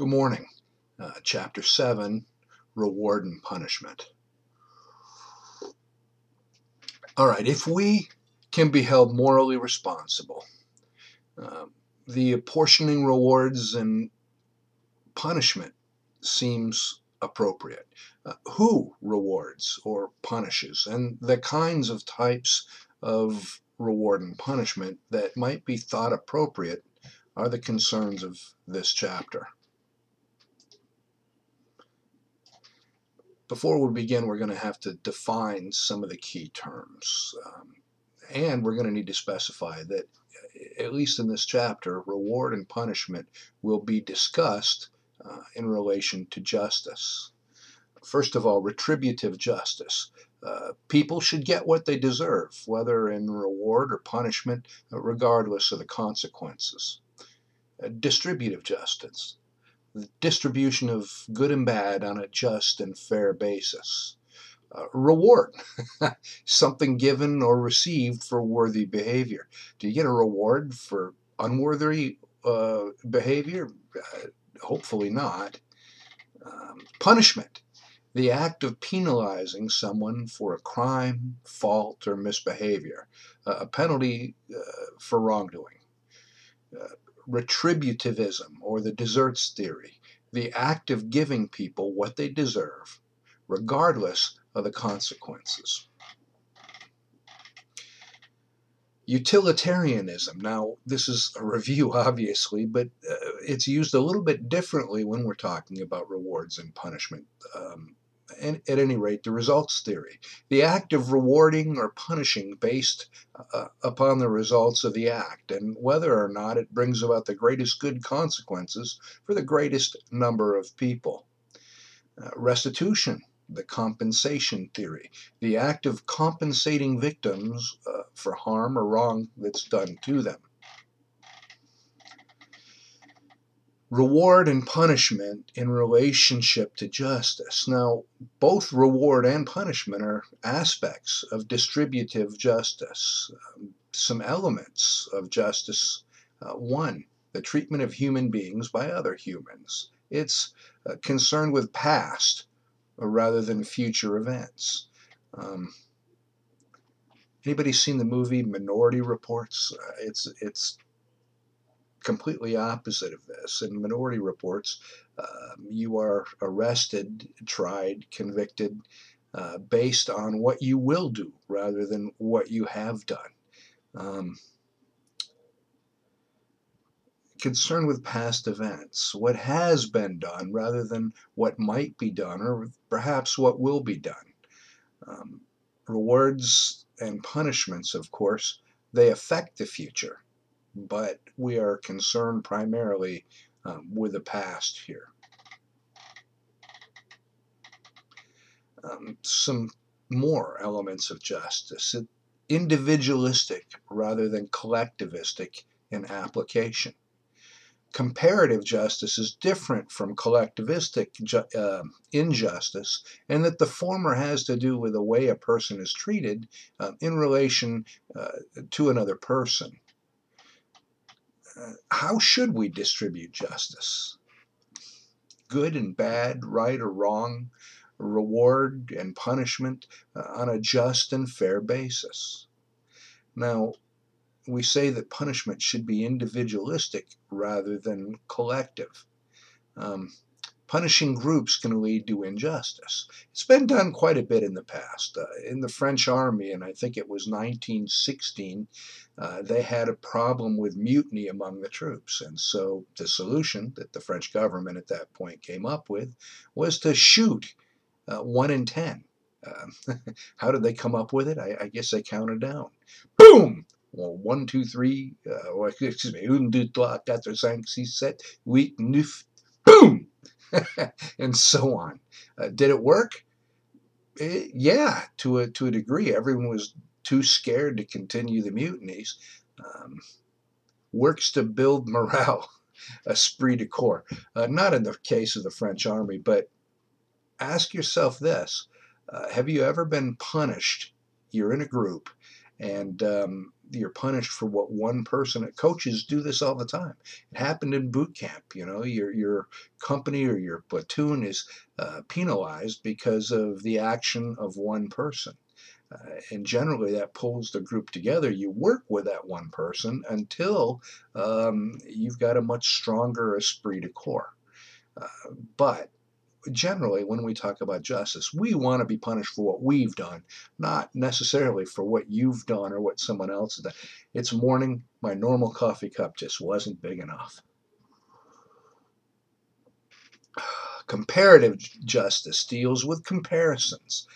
Good morning. Chapter 7, Reward and Punishment. All right, if we can be held morally responsible, the apportioning rewards and punishment seems appropriate. Who rewards or punishes, and the kinds of types of reward and punishment that might be thought appropriate are the concerns of this chapter. Before we begin, we're going to have to define some of the key terms. And we're going to need to specify that, at least in this chapter, reward and punishment will be discussed in relation to justice. First of all, retributive justice. People should get what they deserve, whether in reward or punishment, regardless of the consequences. Distributive justice. The distribution of good and bad on a just and fair basis. Reward, something given or received for worthy behavior. Do you get a reward for unworthy behavior? Hopefully not. Punishment, the act of penalizing someone for a crime, fault, or misbehavior. A penalty for wrongdoing. Retributivism, or the deserts theory, the act of giving people what they deserve, regardless of the consequences. Utilitarianism. Now, this is a review, obviously, but it's used a little bit differently when we're talking about rewards and punishment. And at any rate, the results theory, the act of rewarding or punishing based upon the results of the act and whether or not it brings about the greatest good consequences for the greatest number of people. Restitution, the compensation theory, the act of compensating victims for harm or wrong that's done to them. Reward and punishment in relationship to justice. Now, both reward and punishment are aspects of distributive justice. Some elements of justice. One, the treatment of human beings by other humans. It's concerned with past rather than future events. Anybody seen the movie Minority Reports? It's completely opposite of this. In Minority Reports, you are arrested, tried, convicted based on what you will do rather than what you have done. Concerned with past events, what has been done rather than what might be done or perhaps what will be done. Rewards and punishments, of course, they affect the future, but we are concerned primarily with the past here. Some more elements of justice. Individualistic rather than collectivistic in application. Comparative justice is different from collectivistic injustice, and that the former has to do with the way a person is treated in relation to another person. How should we distribute justice? Good and bad, right or wrong, reward and punishment on a just and fair basis. Now, we say that punishment should be individualistic rather than collective. Punishing groups can lead to injustice. It's been done quite a bit in the past. In the French army, and I think it was 1916, they had a problem with mutiny among the troops. And so the solution that the French government at that point came up with was to shoot 1 in 10. How did they come up with it? I guess they counted down. Boom! Well, 1, 2, 3, excuse me, 1, 2, 3, 4, 5, 6, 7, 8, 9, boom! And so on. Did it work? Yeah, to a degree. Everyone was too scared to continue the mutinies. Works to build morale, esprit de corps. Not in the case of the French army, but ask yourself this. Have you ever been punished? You're in a group, and you're punished for what one person. Coaches do this all the time. It happened in boot camp. Your company or your platoon is penalized because of the action of one person. And generally, that pulls the group together. You work with that one person until you've got a much stronger esprit de corps. But generally, when we talk about justice, we want to be punished for what we've done, not necessarily for what you've done or what someone else has done. It's morning, my normal coffee cup just wasn't big enough. Comparative justice deals with comparisons,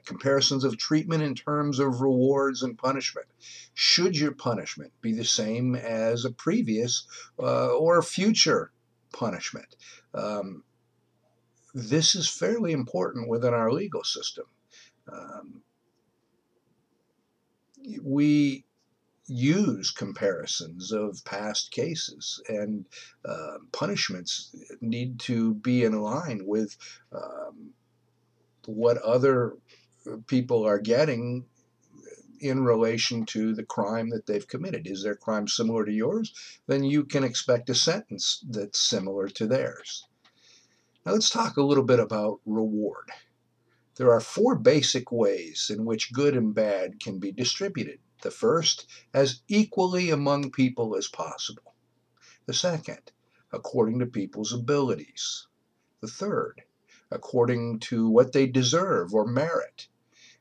comparisons of treatment in terms of rewards and punishment. Should your punishment be the same as a previous or future punishment? This is fairly important within our legal system. Um, we use comparisons of past cases, and punishments need to be in line with what other people are getting in relation to the crime that they've committed. Is their crime similar to yours? Then you can expect a sentence that's similar to theirs. Now let's talk a little bit about reward. There are four basic ways in which good and bad can be distributed. The first, as equally among people as possible. The second, according to people's abilities. The third, according to what they deserve or merit.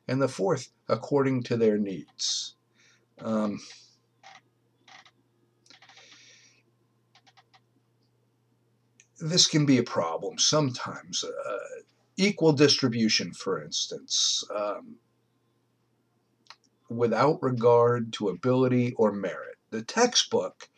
And the fourth, according to their needs. This can be a problem sometimes. Equal distribution, for instance, without regard to ability or merit. The textbook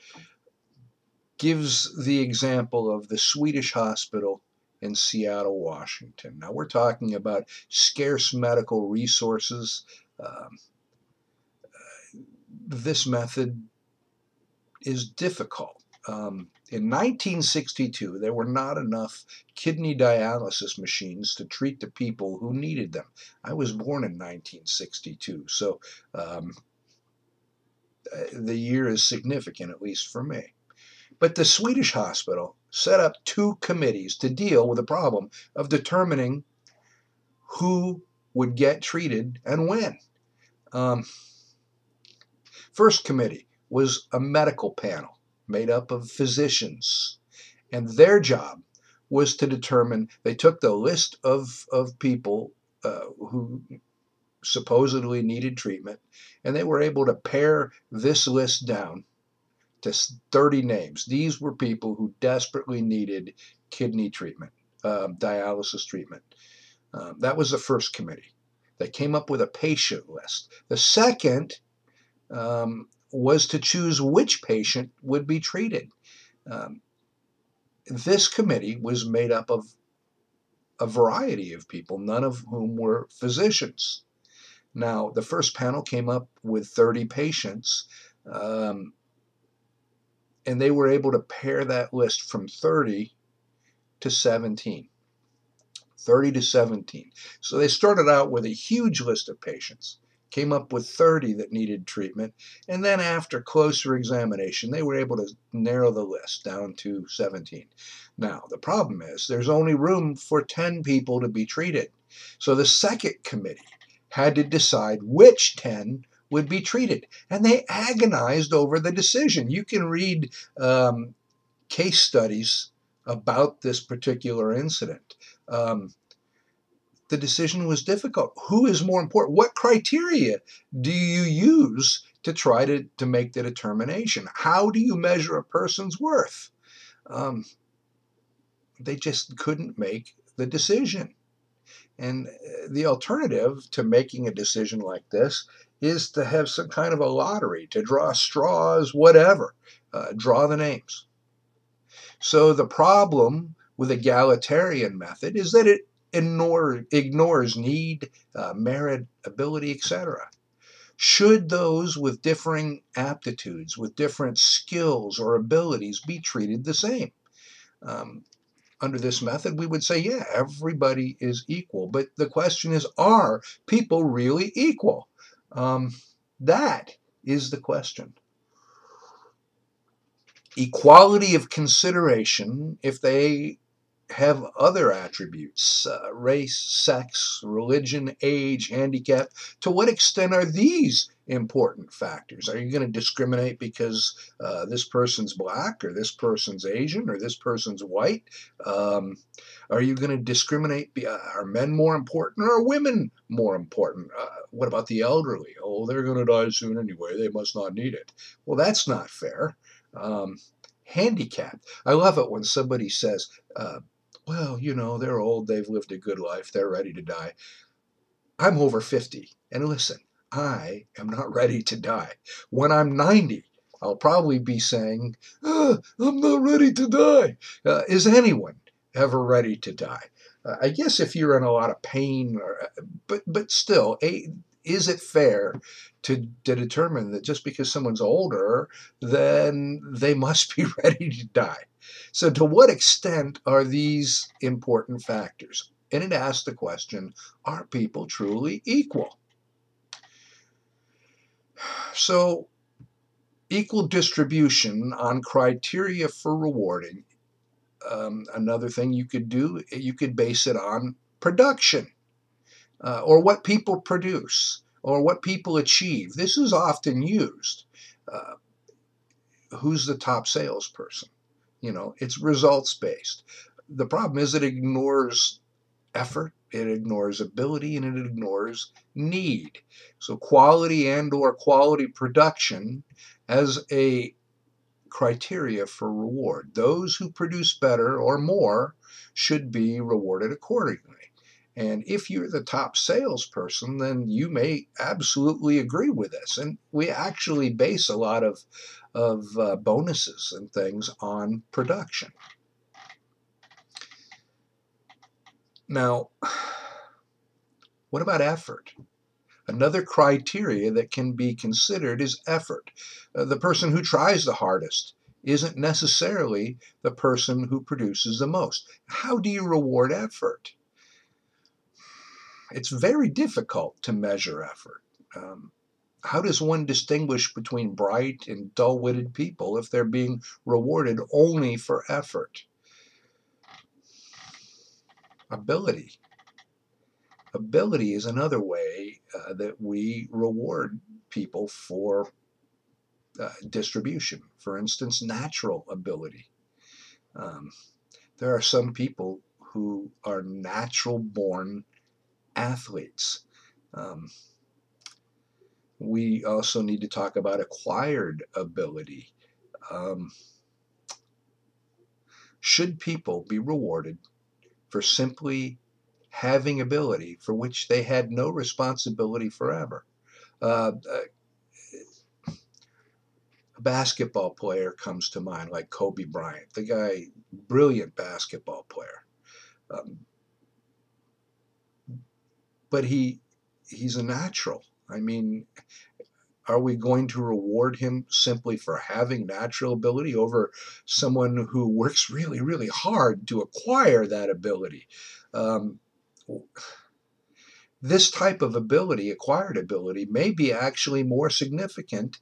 gives the example of the Swedish hospital in Seattle, Washington. Now we're talking about scarce medical resources. This method is difficult. In 1962, there were not enough kidney dialysis machines to treat the people who needed them. I was born in 1962, so the year is significant, at least for me. But the Swedish hospital set up two committees to deal with the problem of determining who would get treated and when. First committee was a medical panel made up of physicians, and their job was to determine. They took the list of people who supposedly needed treatment, and they were able to pare this list down to 30 names. These were people who desperately needed kidney treatment, dialysis treatment. That was the first committee. They came up with a patient list. The second was to choose which patient would be treated. This committee was made up of a variety of people, none of whom were physicians. Now, the first panel came up with 30 patients, and they were able to pare that list from 30 to 17. 30 to 17. So they started out with a huge list of patients, came up with 30 that needed treatment, and then after closer examination, they were able to narrow the list down to 17. Now, the problem is there's only room for 10 people to be treated. So the second committee had to decide which 10 would be treated, and they agonized over the decision. You can read case studies about this particular incident. The decision was difficult. Who is more important? What criteria do you use to try to make the determination? How do you measure a person's worth? They just couldn't make the decision. And the alternative to making a decision like this is to have some kind of a lottery, to draw straws, whatever, draw the names. So the problem with egalitarian method is that it ignores need, merit, ability, etc. Should those with differing aptitudes, with different skills or abilities be treated the same? Under this method, we would say, yeah, everybody is equal. But the question is, are people really equal? That is the question. Equality of consideration if they have other attributes, race, sex, religion, age, handicap. To what extent are these important factors? Are you going to discriminate because this person's black, or this person's Asian, or this person's white? Are you going to discriminate? Are men more important, or are women more important? What about the elderly? Oh, they're going to die soon anyway. They must not need it. Well, that's not fair. Handicapped. I love it when somebody says, well, you know, they're old, they've lived a good life, they're ready to die. I'm over 50, and listen, I am not ready to die. When I'm 90, I'll probably be saying, I'm not ready to die. Is anyone ever ready to die? I guess if you're in a lot of pain, but still, is it fair to determine that just because someone's older, then they must be ready to die? So, to what extent are these important factors? And it asks the question, are people truly equal? So, equal distribution on criteria for rewarding. Another thing you could do, you could base it on production, or what people produce, or what people achieve. This is often used. Uh, who's the top salesperson? You know, it's results based. The problem is it ignores effort, it ignores ability, and it ignores need. So quality and or quality production as a criteria for reward. Those who produce better or more should be rewarded accordingly. And if you're the top salesperson, then you may absolutely agree with this. And we actually base a lot of bonuses and things on production. Now, what about effort? Another criteria that can be considered is effort. The person who tries the hardest isn't necessarily the person who produces the most. How do you reward effort? It's very difficult to measure effort. How does one distinguish between bright and dull-witted people if they're being rewarded only for effort? Ability. Ability is another way that we reward people for distribution. For instance, natural ability. There are some people who are natural-born athletes. We also need to talk about acquired ability. Should people be rewarded for simply having ability for which they had no responsibility forever? A basketball player comes to mind, like Kobe Bryant, the guy, brilliant basketball player. But he's a natural. I mean, are we going to reward him simply for having natural ability over someone who works really, really hard to acquire that ability? This type of ability, acquired ability, may be actually more significant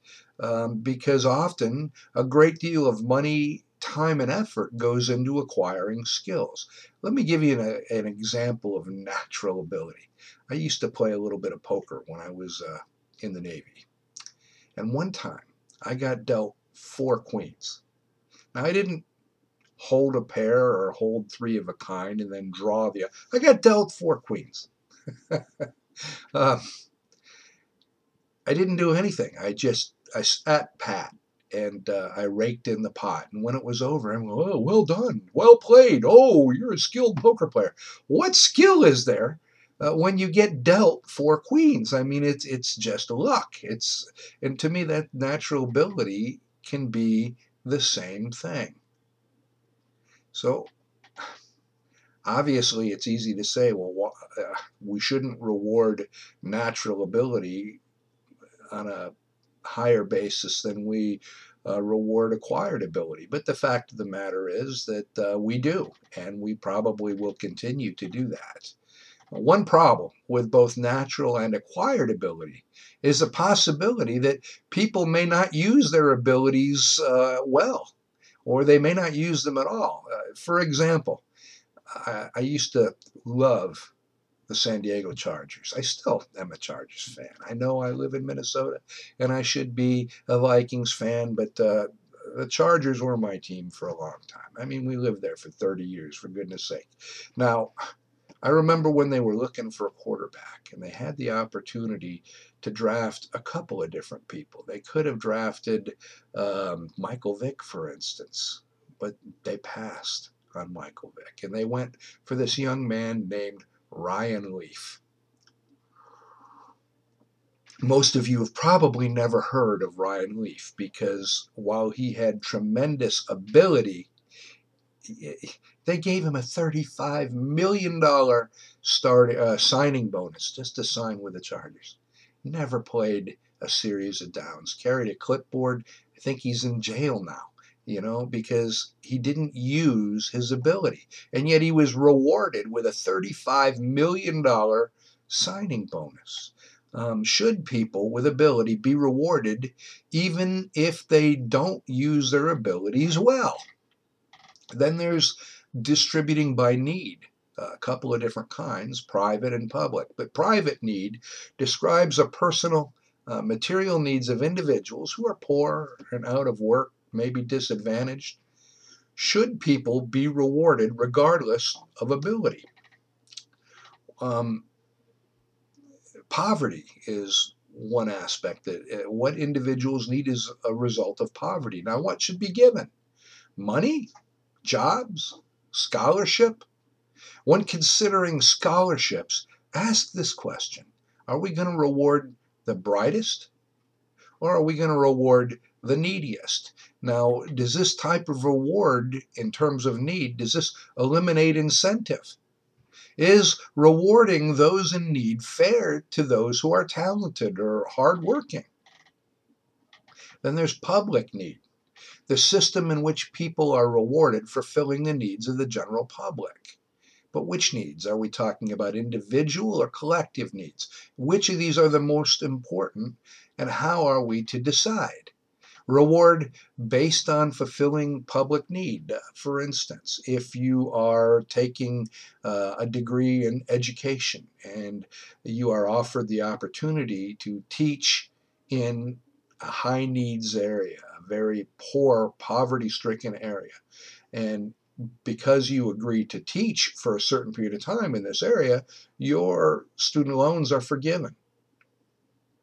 because often a great deal of money, time, and effort goes into acquiring skills. Let me give you an example of natural ability. I used to play a little bit of poker when I was in the Navy. And one time I got dealt 4 queens. Now, I didn't hold a pair or hold 3 of a kind and then draw the. I got dealt 4 queens. I didn't do anything. I sat pat and I raked in the pot. And when it was over, I'm going, oh, well done, well played. Oh, you're a skilled poker player. What skill is there when you get dealt 4 queens? I mean, it's just luck. And to me, that natural ability can be the same thing. So obviously, it's easy to say, well, we shouldn't reward natural ability on a higher basis than we reward acquired ability. But the fact of the matter is that we do, and we probably will continue to do that. One problem with both natural and acquired ability is the possibility that people may not use their abilities well, or they may not use them at all. For example, I used to love the San Diego Chargers. I still am a Chargers fan. I know I live in Minnesota and I should be a Vikings fan, but the Chargers were my team for a long time. I mean, we lived there for 30 years, for goodness sake. Now, I remember when they were looking for a quarterback and they had the opportunity to draft a couple of different people. They could have drafted Michael Vick, for instance, but they passed on Michael Vick and they went for this young man named Ryan Leaf. Most of you have probably never heard of Ryan Leaf because while he had tremendous ability, they gave him a $35 million signing bonus just to sign with the Chargers. Never played a series of downs, carried a clipboard. I think he's in jail now, because he didn't use his ability. And yet he was rewarded with a $35 million signing bonus. Should people with ability be rewarded even if they don't use their abilities well? Then there's distributing by need, a couple of different kinds, private and public. But private need describes a personal material needs of individuals who are poor and out of work, maybe disadvantaged. Should people be rewarded regardless of ability? Poverty is one aspect that what individuals need is a result of poverty. Now, what should be given? Money? Jobs? Scholarship? When considering scholarships, ask this question. Are we going to reward the brightest or are we going to reward the neediest? Now, does this type of reward in terms of need, does this eliminate incentive? Is rewarding those in need fair to those who are talented or hardworking? Then there's public need, the system in which people are rewarded for filling the needs of the general public. But which needs? Are we talking about individual or collective needs? Which of these are the most important, and how are we to decide? Reward based on fulfilling public need. For instance, if you are taking a degree in education and you are offered the opportunity to teach in a high needs area, a very poor, poverty stricken area, and because you agree to teach for a certain period of time in this area, your student loans are forgiven.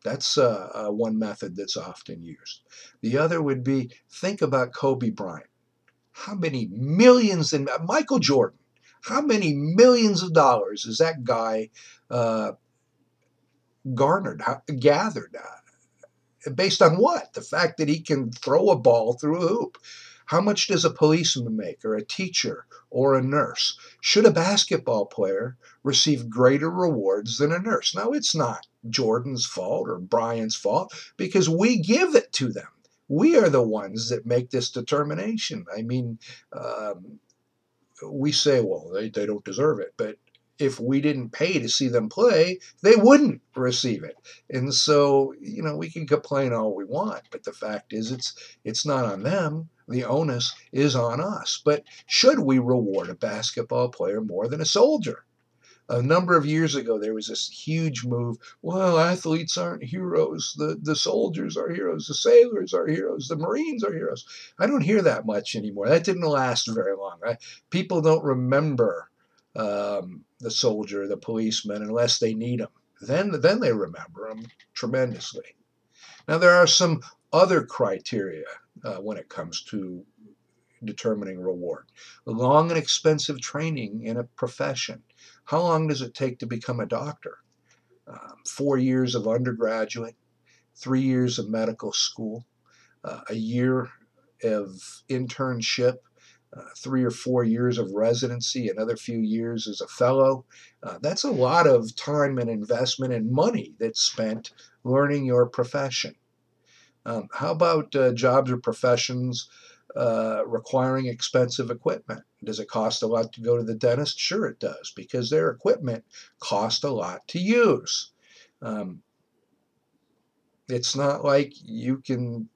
That's one method that's often used. The other would be, think about Kobe Bryant. How many millions, and Michael Jordan, how many millions of dollars has that guy gathered? Based on what? The fact that he can throw a ball through a hoop. How much does a policeman make, or a teacher, or a nurse? Should a basketball player receive greater rewards than a nurse? Now, it's not Jordan's fault or Bryant's fault because we give it to them. We are the ones that make this determination. I mean, we say, well, they don't deserve it, but if we didn't pay to see them play, they wouldn't receive it. And so, we can complain all we want, but the fact is it's not on them. The onus is on us. But should we reward a basketball player more than a soldier? A number of years ago, there was this huge move. Well, athletes aren't heroes. The soldiers are heroes. The sailors are heroes. The Marines are heroes. I don't hear that much anymore. That didn't last very long. People don't remember the soldier, the policeman, unless they need them. Then they remember them tremendously. Now, there are some other criteria when it comes to determining reward. Long and expensive training in a profession. How long does it take to become a doctor? 4 years of undergraduate, 3 years of medical school, a year of internship, 3 or 4 years of residency, another few years as a fellow. That's a lot of time and investment and money that's spent learning your profession. How about jobs or professions requiring expensive equipment. Does it cost a lot to go to the dentist? Sure it does, because their equipment cost a lot to use. Um, it's not like you can,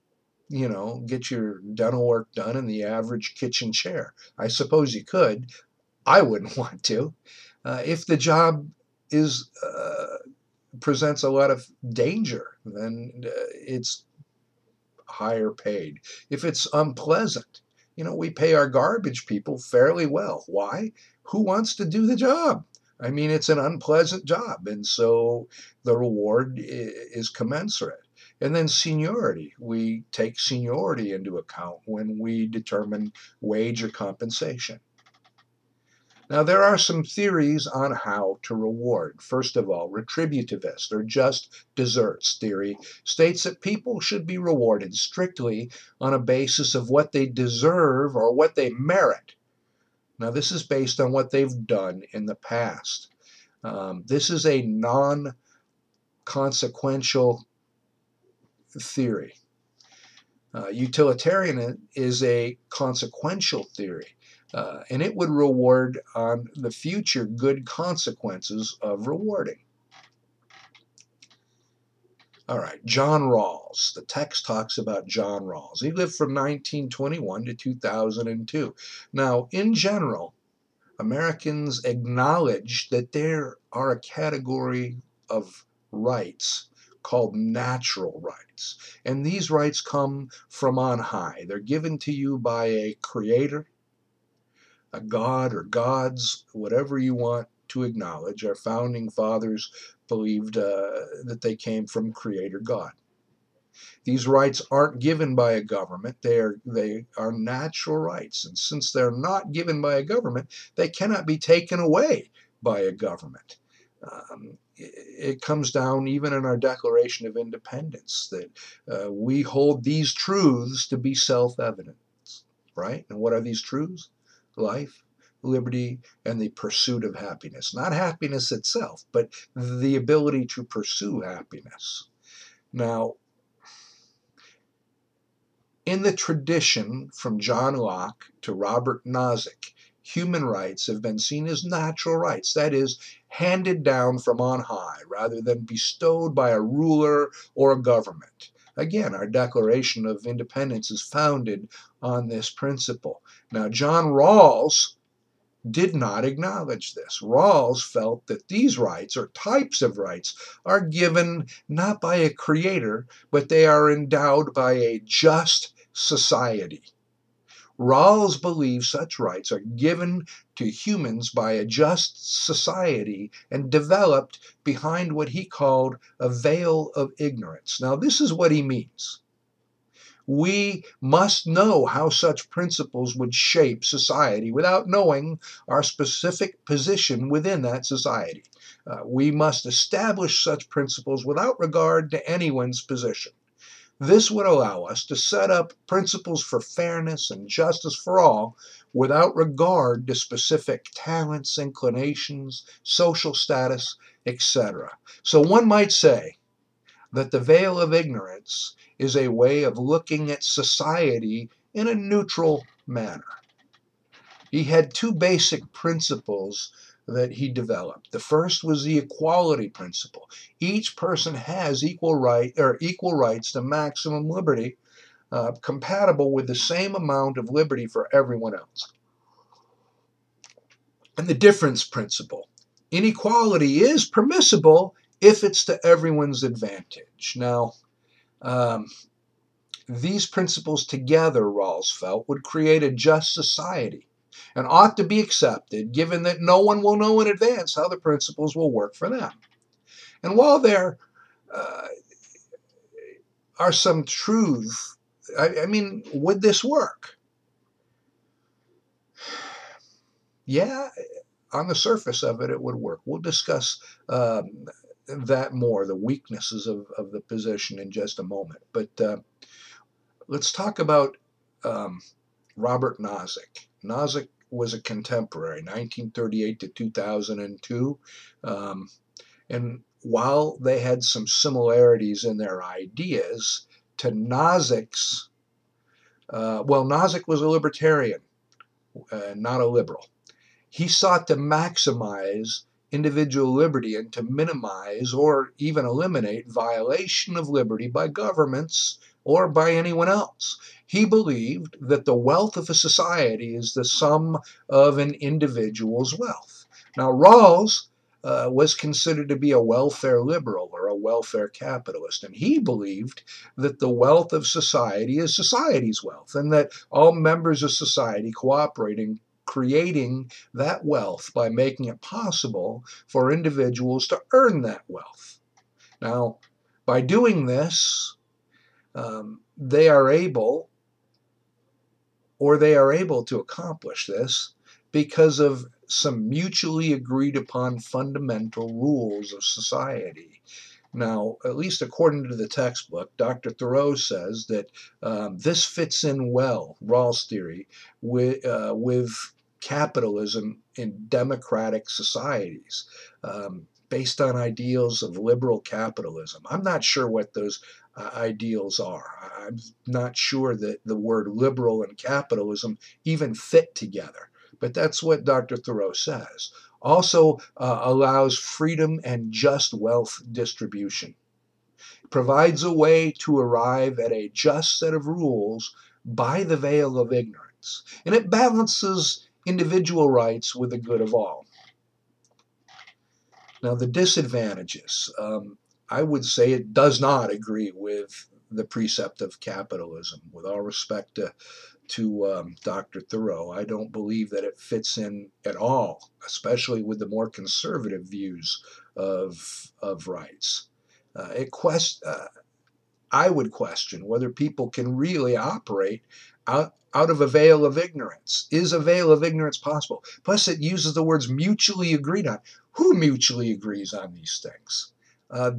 get your dental work done in the average kitchen chair. I suppose you could. I wouldn't want to. If the job is presents a lot of danger, then it's higher paid. If it's unpleasant, we pay our garbage people fairly well. Why? Who wants to do the job? I mean, it's an unpleasant job, and so the reward is commensurate. And then seniority. We take seniority into account when we determine wage or compensation. Now, there are some theories on how to reward. First of all, retributivist, or just desserts theory, states that people should be rewarded strictly on a basis of what they deserve or what they merit. Now, this is based on what they've done in the past. This is a non-consequential theory. Utilitarian is a consequential theory. And it would reward on the future good consequences of rewarding. All right, John Rawls. The text talks about John Rawls. He lived from 1921 to 2002. Now, in general, Americans acknowledge that there are a category of rights called natural rights. And these rights come from on high. They're given to you by a creator, a god or gods, whatever you want to acknowledge. Our founding fathers believed that they came from Creator God. These rights aren't given by a government. They are natural rights. And since they're not given by a government, they cannot be taken away by a government. It comes down even in our Declaration of Independence that we hold these truths to be self-evident, right? And what are these truths? Life, liberty, and the pursuit of happiness. Not happiness itself, but the ability to pursue happiness. Now, in the tradition from John Locke to Robert Nozick, human rights have been seen as natural rights, that is, handed down from on high rather than bestowed by a ruler or a government. Again, our Declaration of Independence is founded on this principle. Now, John Rawls did not acknowledge this. Rawls felt that these rights, or types of rights, are given not by a creator, but they are endowed by a just society. Rawls believes such rights are given to humans by a just society and developed behind what he called a veil of ignorance. Now, this is what he means. We must know how such principles would shape society without knowing our specific position within that society. We must establish such principles without regard to anyone's position. This would allow us to set up principles for fairness and justice for all without regard to specific talents, inclinations, social status, etc. So one might say that the veil of ignorance is a way of looking at society in a neutral manner. He had two basic principles that he developed. The first was the equality principle. Each person has equal rights to maximum liberty, compatible with the same amount of liberty for everyone else. And the difference principle. Inequality is permissible if it's to everyone's advantage. Now, these principles together, Rawls felt, would create a just society and ought to be accepted, given that no one will know in advance how the principles will work for them. And while there are some truths, I mean, would this work? Yeah, on the surface of it, it would work. We'll discuss that more, the weaknesses of the position in just a moment. But let's talk about Robert Nozick. Nozick was a contemporary, 1938 to 2002. And while they had some similarities in their ideas, to Nozick's Well, Nozick was a libertarian, not a liberal. He sought to maximize individual liberty and to minimize or even eliminate violation of liberty by governments or by anyone else. He believed that the wealth of a society is the sum of an individual's wealth. Now, Rawls was considered to be a welfare liberal or a welfare capitalist, and he believed that the wealth of society is society's wealth, and that all members of society cooperating creating that wealth by making it possible for individuals to earn that wealth. Now, by doing this, they are able to accomplish this because of some mutually agreed upon fundamental rules of society. Now, at least according to the textbook, Dr. Thoreau says that this fits in well, Rawls' theory, with capitalism in democratic societies, based on ideals of liberal capitalism. I'm not sure what those ideals are. I'm not sure that the word liberal and capitalism even fit together, but that's what Dr. Thoreau says. Also allows freedom and just wealth distribution, provides a way to arrive at a just set of rules by the veil of ignorance, and it balances individual rights with the good of all. Now, the disadvantages. I would say it does not agree with the precept of capitalism. With all respect to Dr. Thoreau, I don't believe that it fits in at all, especially with the more conservative views of rights. I would question whether people can really operate out of a veil of ignorance. Is a veil of ignorance possible? Plus, it uses the words mutually agreed on. Who mutually agrees on these things? I'm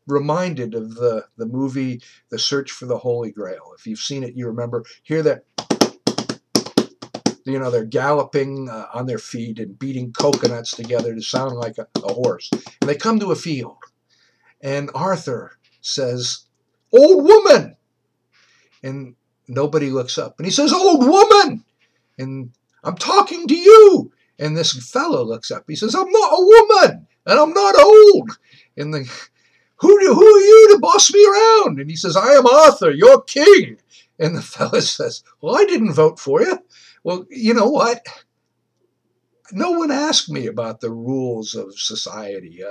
reminded of the movie The Search for the Holy Grail. If you've seen it, you hear that, they're galloping on their feet and beating coconuts together to sound like a horse. And they come to a field, and Arthur says, "Old woman!" And nobody looks up. And he says, "Old woman!" And "I'm talking to you." And this fellow looks up. He says, "I'm not a woman, and I'm not old." And who are you to boss me around? And he says, "I am Arthur, your king." And the fellow says, "Well, I didn't vote for you." Well, you know what? No one asked me about the rules of society.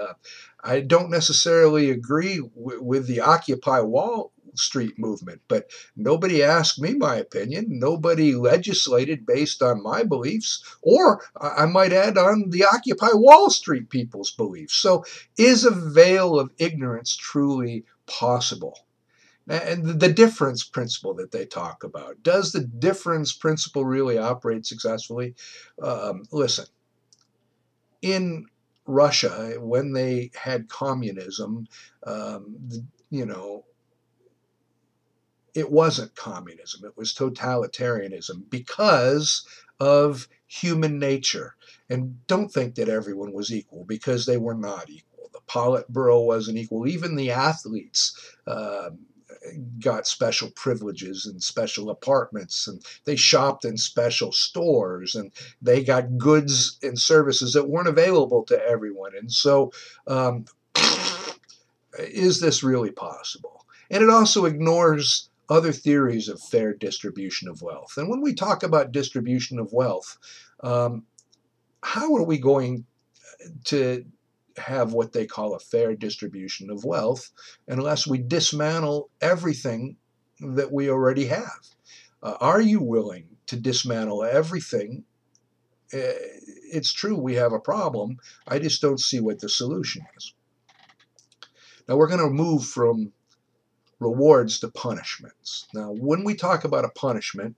I don't necessarily agree with the Occupy Wall Street movement, but nobody asked me my opinion. Nobody legislated based on my beliefs, or I might add on the Occupy Wall Street people's beliefs. So is a veil of ignorance truly possible? And the difference principle that they talk about, does the difference principle really operate successfully? Listen, in Russia, when they had communism, you know, it wasn't communism, it was totalitarianism because of human nature. And don't think that everyone was equal, because they were not equal. The Politburo wasn't equal. Even the athletes got special privileges and special apartments, and they shopped in special stores, and they got goods and services that weren't available to everyone. And so, is this really possible? And it also ignores other theories of fair distribution of wealth. And when we talk about distribution of wealth, how are we going to have what they call a fair distribution of wealth unless we dismantle everything that we already have? Are you willing to dismantle everything? It's true we have a problem. I just don't see what the solution is. Now we're going to move from rewards to punishments. Now, when we talk about a punishment,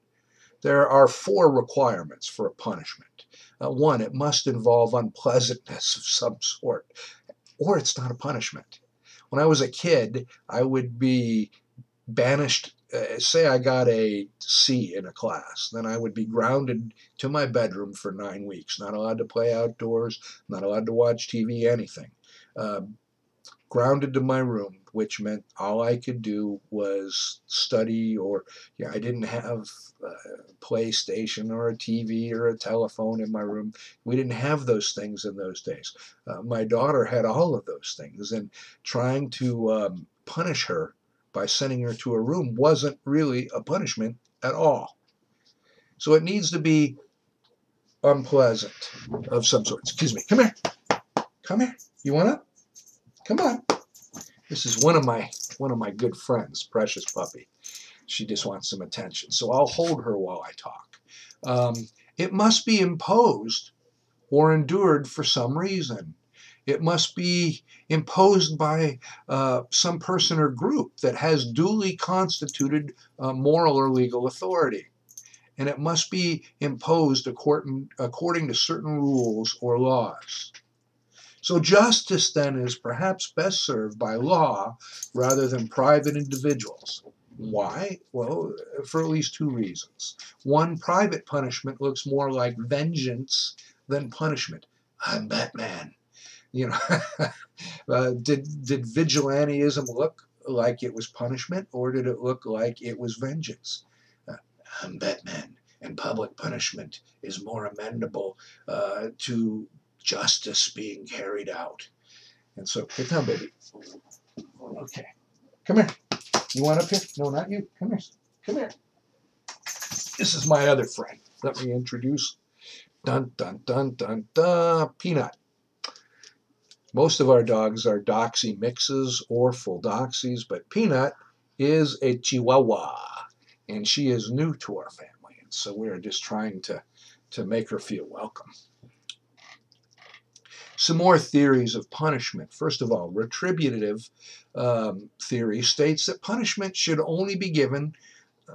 there are 4 requirements for a punishment. One, it must involve unpleasantness of some sort, or it's not a punishment. When I was a kid, I would be banished. Say I got a C in a class, then I would be grounded to my bedroom for 9 weeks, not allowed to play outdoors, not allowed to watch TV, anything. grounded to my room, which meant all I could do was study, or I didn't have a PlayStation or a TV or a telephone in my room. We didn't have those things in those days. My daughter had all of those things, and trying to punish her by sending her to a room wasn't really a punishment at all. So it needs to be unpleasant of some sort. Excuse me. Come here. Come here. You want up? Come on. This is one of my good friends, Precious Puppy. She just wants some attention. So I'll hold her while I talk. It must be imposed or endured for some reason. It must be imposed by some person or group that has duly constituted moral or legal authority. And it must be imposed according to certain rules or laws. So justice then is perhaps best served by law rather than private individuals. Why? Well, for at least two reasons. One, private punishment looks more like vengeance than punishment. I'm Batman. You know, did vigilantism look like it was punishment, or did it look like it was vengeance? I'm Batman, and public punishment is more amenable to justice being carried out. And so, get down, baby. Okay. Come here. You want up here? No, not you. Come here. Come here. This is my other friend. Let me introduce. Dun, dun, dun, dun, dun. Peanut. Most of our dogs are Doxy mixes or full Doxies, but Peanut is a Chihuahua, and she is new to our family. And so we're just trying to make her feel welcome. Some more theories of punishment. First of all, retributive theory states that punishment should only be given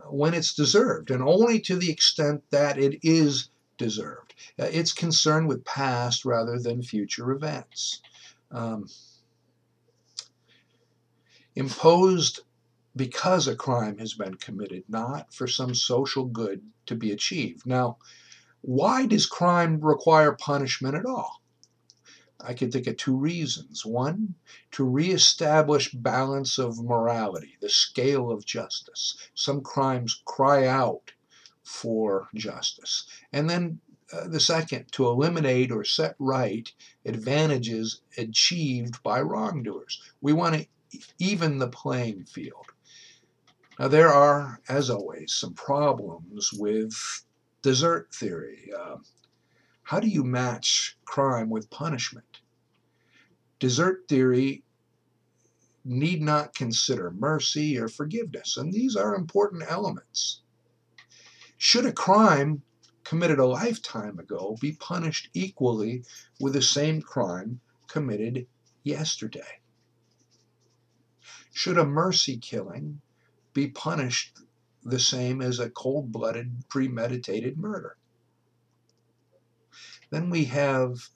when it's deserved, and only to the extent that it is deserved. It's concerned with past rather than future events. Imposed because a crime has been committed, not for some social good to be achieved. Now, why does crime require punishment at all? I could think of two reasons. One, to reestablish balance of morality, the scale of justice. Some crimes cry out for justice. And then the second, to eliminate or set right advantages achieved by wrongdoers. We want to even the playing field. Now, there are, as always, some problems with desert theory. How do you match crime with punishment? Desert theory need not consider mercy or forgiveness, and these are important elements. Should a crime committed a lifetime ago be punished equally with the same crime committed yesterday? Should a mercy killing be punished the same as a cold-blooded, premeditated murder? Then we have,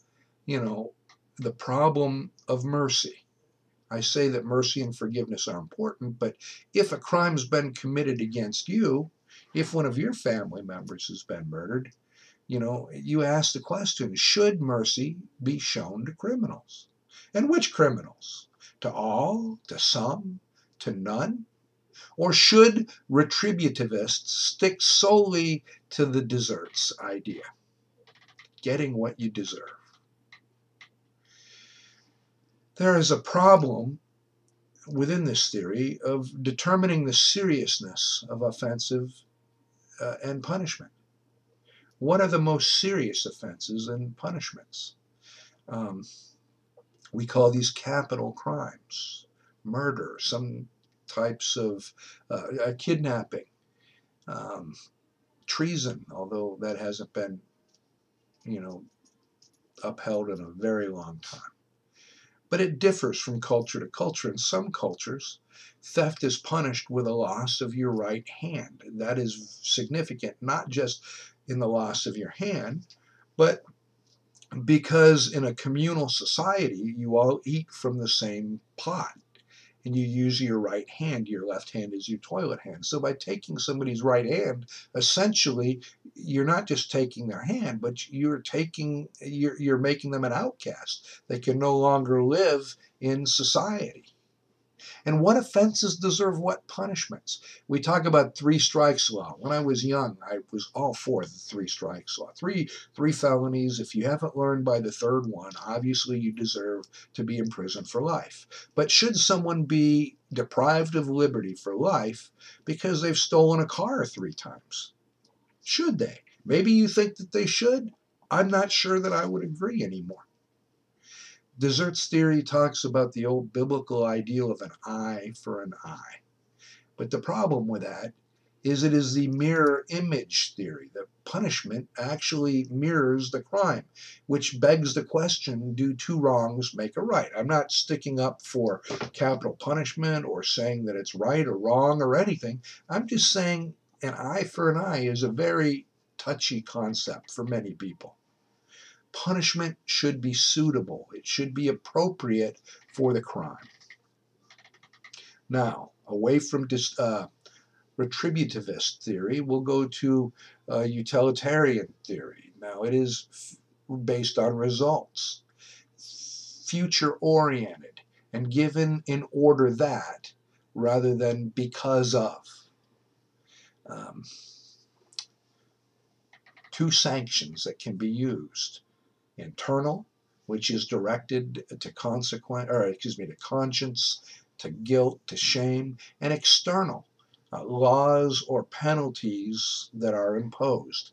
the problem of mercy. I say that mercy and forgiveness are important, but if a crime's been committed against you, if one of your family members has been murdered, you ask the question, should mercy be shown to criminals? And which criminals? To all? To some? To none? Or should retributivists stick solely to the deserts idea? Getting what you deserve. There is a problem within this theory of determining the seriousness of offensive and punishment. What are the most serious offenses and punishments? We call these capital crimes, murder, some types of kidnapping, treason, although that hasn't been, upheld in a very long time. But it differs from culture to culture. In some cultures, theft is punished with a loss of your right hand. That is significant, not just in the loss of your hand, but because in a communal society, you all eat from the same pot. and you use your right hand. Your left hand is your toilet hand. So by taking somebody's right hand, essentially, you're not just taking their hand, but you're making them an outcast. They can no longer live in society. And what offenses deserve what punishments? We talk about three strikes law. When I was young, I was all for the three strikes law. Three felonies. If you haven't learned by the third one, obviously you deserve to be in prison for life. But should someone be deprived of liberty for life because they've stolen a car 3 times? Should they? Maybe you think that they should. I'm not sure that I would agree anymore. Deserts theory talks about the old biblical ideal of an eye for an eye. But the problem with that is it is the mirror image theory. The punishment actually mirrors the crime, which begs the question, do two wrongs make a right? I'm not sticking up for capital punishment or saying that it's right or wrong or anything. I'm just saying an eye for an eye is a very touchy concept for many people. Punishment should be suitable. It should be appropriate for the crime. Now, away from retributivist theory, we'll go to utilitarian theory. Now, it is based on results, future-oriented, and given in order that rather than because of. Two sanctions that can be used. Internal, which is directed to conscience, to guilt, to shame, and external, laws or penalties that are imposed.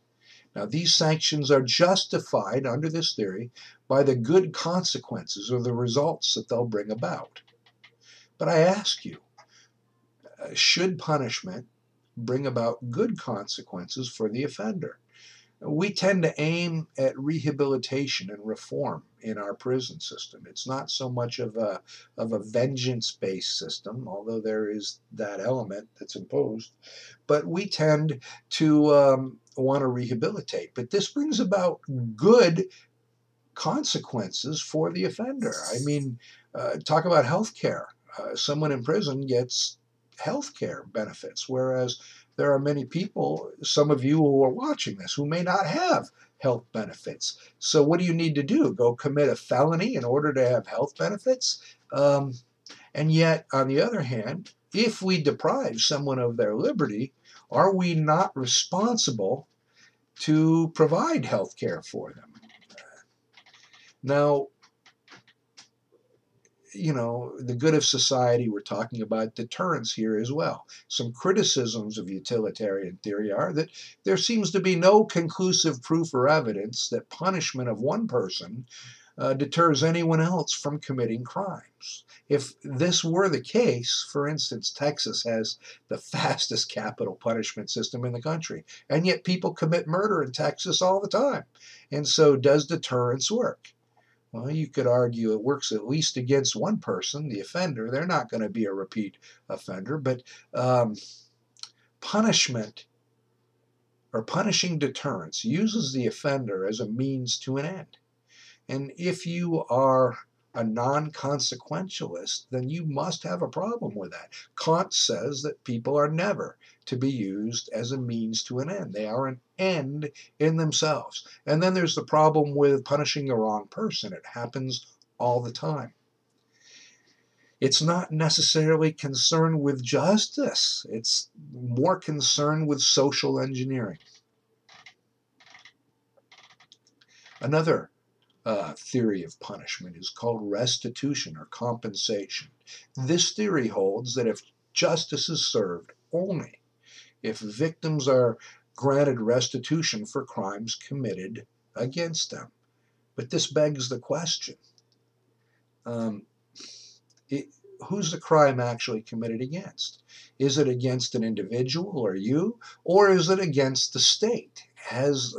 Now, these sanctions are justified under this theory by the good consequences or the results that they'll bring about. But I ask you, should punishment bring about good consequences for the offender? We tend to aim at rehabilitation and reform in our prison system. It's not so much of a vengeance-based system, although there is that element that's imposed. But we tend to want to rehabilitate. But this brings about good consequences for the offender. I mean, talk about health care. Someone in prison gets health care benefits, whereas there are many people, some of you who are watching this, who may not have health benefits. So what do you need to do? Go commit a felony in order to have health benefits? And yet, on the other hand, if we deprive someone of their liberty, are we not responsible to provide health care for them? Now, the good of society, we're talking about deterrence here as well. Some criticisms of utilitarian theory are that there seems to be no conclusive proof or evidence that punishment of one person deters anyone else from committing crimes. If this were the case, for instance, Texas has the fastest capital punishment system in the country, and yet people commit murder in Texas all the time. And so does deterrence work? Well, you could argue it works at least against one person, the offender. They're not going to be a repeat offender, but punishment or punishing deterrence uses the offender as a means to an end. And if you are a non-consequentialist, then you must have a problem with that. Kant says that people are never to be used as a means to an end. They are an end in themselves. And then there's the problem with punishing the wrong person. It happens all the time. It's not necessarily concerned with justice. It's more concerned with social engineering. Another theory of punishment is called restitution or compensation. This theory holds that if justice is served only if victims are granted restitution for crimes committed against them. But this begs the question, who's the crime actually committed against? Is it against an individual or you, or is it against the state? Has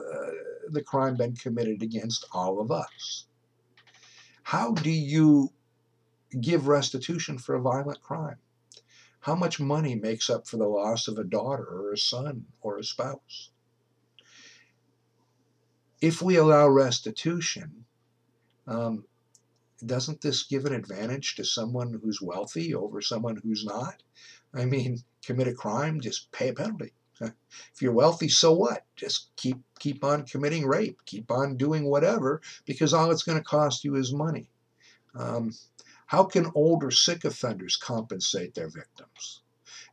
the crime been committed against all of us? How do you give restitution for a violent crime? How much money makes up for the loss of a daughter or a son or a spouse? If we allow restitution, doesn't this give an advantage to someone who's wealthy over someone who's not? I mean, commit a crime, just pay a penalty. If you're wealthy, so what? Just keep on committing rape, keep on doing whatever, because all it's going to cost you is money. Um, how can older sick offenders compensate their victims?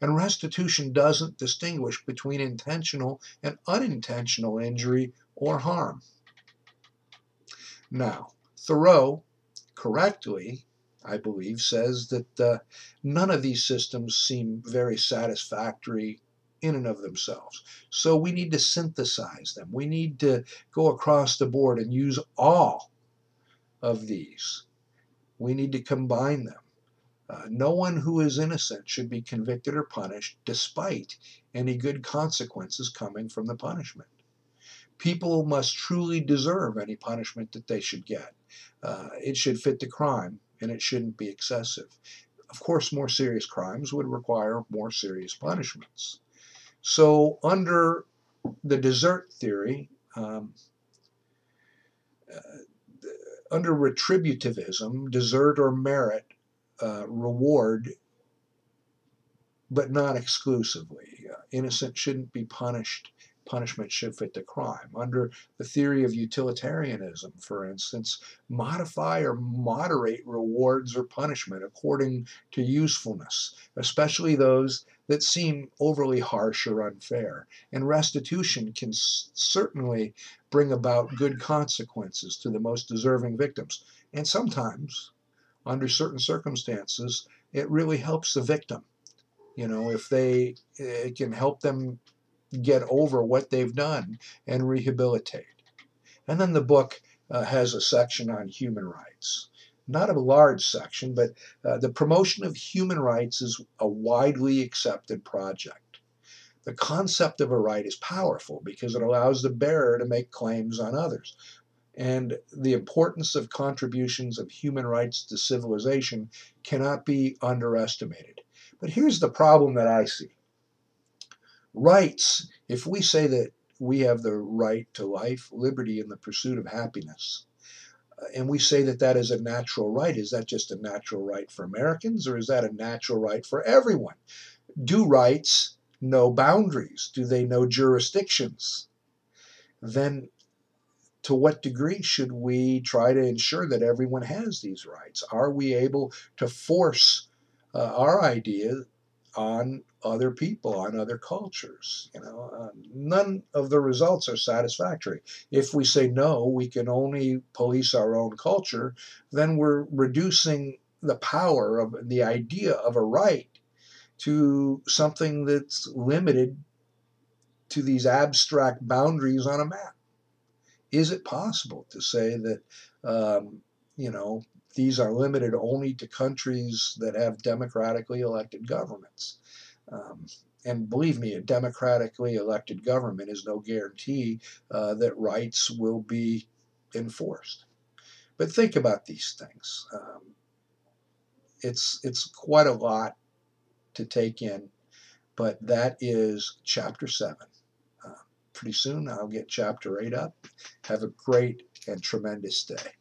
And restitution doesn't distinguish between intentional and unintentional injury or harm. Now, Thoreau correctly, I believe, says that none of these systems seem very satisfactory in and of themselves. So we need to synthesize them. We need to go across the board and use all of these. We need to combine them. No one who is innocent should be convicted or punished despite any good consequences coming from the punishment. People must truly deserve any punishment that they should get. It should fit the crime, and it shouldn't be excessive. Of course, more serious crimes would require more serious punishments. So, under the desert theory, under retributivism, desert or merit reward, but not exclusively. Innocent shouldn't be punished. Punishment should fit the crime. Under the theory of utilitarianism, for instance, modify or moderate rewards or punishment according to usefulness, especially those that seem overly harsh or unfair. And restitution can certainly bring about good consequences to the most deserving victims. And sometimes, under certain circumstances, it really helps the victim. If it can help them get over what they've done and rehabilitate. And then the book has a section on human rights. Not a large section, but the promotion of human rights is a widely accepted project. The concept of a right is powerful because it allows the bearer to make claims on others. And the importance of contributions of human rights to civilization cannot be underestimated. But here's the problem that I see. Rights, if we say that we have the right to life, liberty, and the pursuit of happiness, and we say that that is a natural right, is that just a natural right for Americans, or is that a natural right for everyone? Do rights know boundaries? Do they know jurisdictions? Then to what degree should we try to ensure that everyone has these rights? Are we able to force our idea on other people, on other cultures? None of the results are satisfactory. If we say no, we can only police our own culture, then we're reducing the power of the idea of a right to something that's limited to these abstract boundaries on a map. Is it possible to say that, these are limited only to countries that have democratically elected governments? And believe me, a democratically elected government is no guarantee that rights will be enforced. But think about these things. It's quite a lot to take in, but that is chapter 7. Pretty soon I'll get chapter 8 up. Have a great and tremendous day.